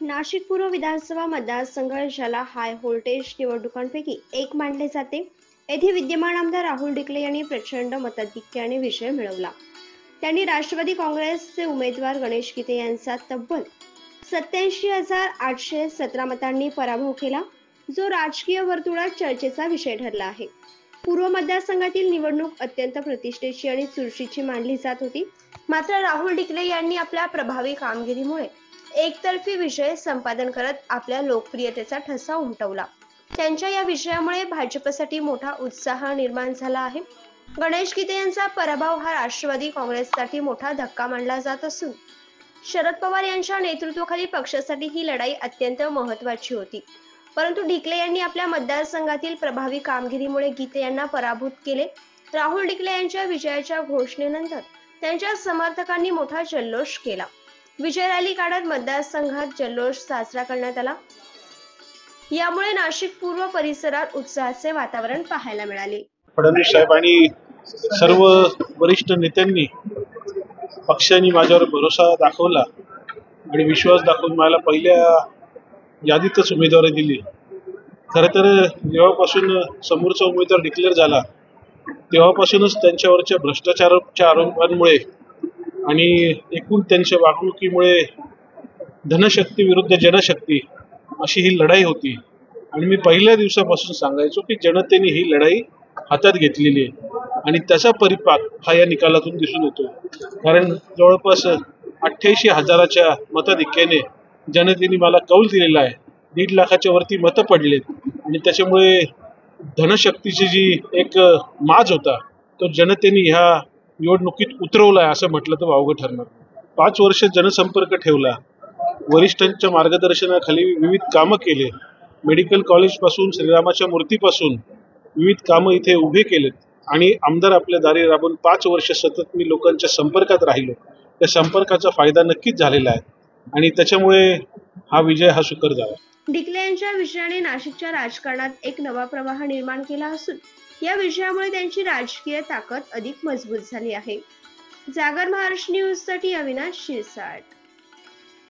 नाशिक पूर्व विधानसभा मतदारसंघ ज्याला हाय व्होल्टेज निवडणुकांपैकी एक मानले जाते, येथे विद्यमान आमदार राहुल डिकले यांनी प्रचंड मताधिक्याने विजय मिळवला. त्यांनी राष्ट्रवादी काँग्रेसचे उमेदवार गणेश गीते यांचा तब्बल 87,817 मतांनी पराभव केला, जो राजकीय वर्तुळात चर्चेचा विषय ठरला आहे. पूर्व मतदारसंघातील निवडणूक अत्यंत प्रतिष्ठेची आणि चुरशीची मानली जात होती. मात्र राहुल डिकले यांनी आपल्या प्रभावी कामगिरीमुळे एकतर्फी विजय संपादन करत आपल्या लोकप्रियतेचा ठसा उमटवला. त्यांच्या या विजयामुळे भाजपसाठी मोठा उत्साह निर्माण झाला आहे. गणेश गीते यांचा पराभव हा राष्ट्रवादी काँग्रेससाठी मोठा धक्का मानला जात असून शरद पवार यांच्या नेतृत्वाखाली पक्षासाठी ही लढाई अत्यंत महत्त्वाची होती. परंतु डिकले यांनी आपल्या मतदारसंघातील प्रभावी कामगिरीमुळे गीते यांना पराभूत केले. राहुल डिकले यांच्या विजयाच्या घोषणेनंतर त्यांच्या समर्थकांनी मोठा जल्लोष केला. विजय रॅली काढत मतदारसंघात जल्लोष साजरा करण्यात आला. यामुळे नाशिक पूर्व परिसरात उत्साहाचे वातावरण पाहायला मिळाले. फडणवीस साहेब आणि सर्व वरिष्ठ नेत्यांनी पक्षाने माझ्यावर भरोसा दाखवला आणि विश्वास दाखवून मला पहिल्या यादीतच उमेदवारी दिली. खरं तर जेव्हापासून समोरचा उमेदवार डिक्लेअर झाला तेव्हापासूनच त्यांच्यावरच्या भ्रष्टाचाराच्या आरोपांमुळे आणि एकूण त्यांच्या वागणुकीमुळे धनशक्ती विरुद्ध जनशक्ती अशी ही लढाई होती. आणि मी पहिल्या दिवसापासून सांगायचो की जनतेने ही लढाई हातात घेतलेली आहे आणि त्याचा परिपाक हा या निकालातून दिसून येतो. कारण जवळपास 88,000च्या मताधिक्याने जनतेने मला कौल दिलेला आहे. 1.5 लाखाच्या वरती मतं पडलेत आणि त्याच्यामुळे धनशक्तीची जी एक माज होता तो जनतेने ह्या निवडणुकीत उतरवला आहे असं म्हटलं तर वावगं ठरणार. 5 वर्ष जनसंपर्क ठेवला, वरिष्ठांच्या मार्गदर्शनाखाली विविध कामं केले. मेडिकल कॉलेजपासून श्रीरामाच्या मूर्तीपासून विविध कामं इथे उभे केलेत आणि आमदार आपल्या दारी राबून 5 वर्ष सतत मी लोकांच्या संपर्कात राहिलो. त्या संपर्काचा फायदा नक्कीच झालेला आहे आणि त्याच्यामुळे हा विजय हा सुकर झाला. डिकले यांच्या विजयाने नाशिकच्या राजकारणात एक नवा प्रवाह निर्माण केला असून या विजयामुळे त्यांची राजकीय ताकद अधिक मजबूत झाली आहे. जागर महाराष्ट्र न्यूज साठी अविनाश शिरसाट.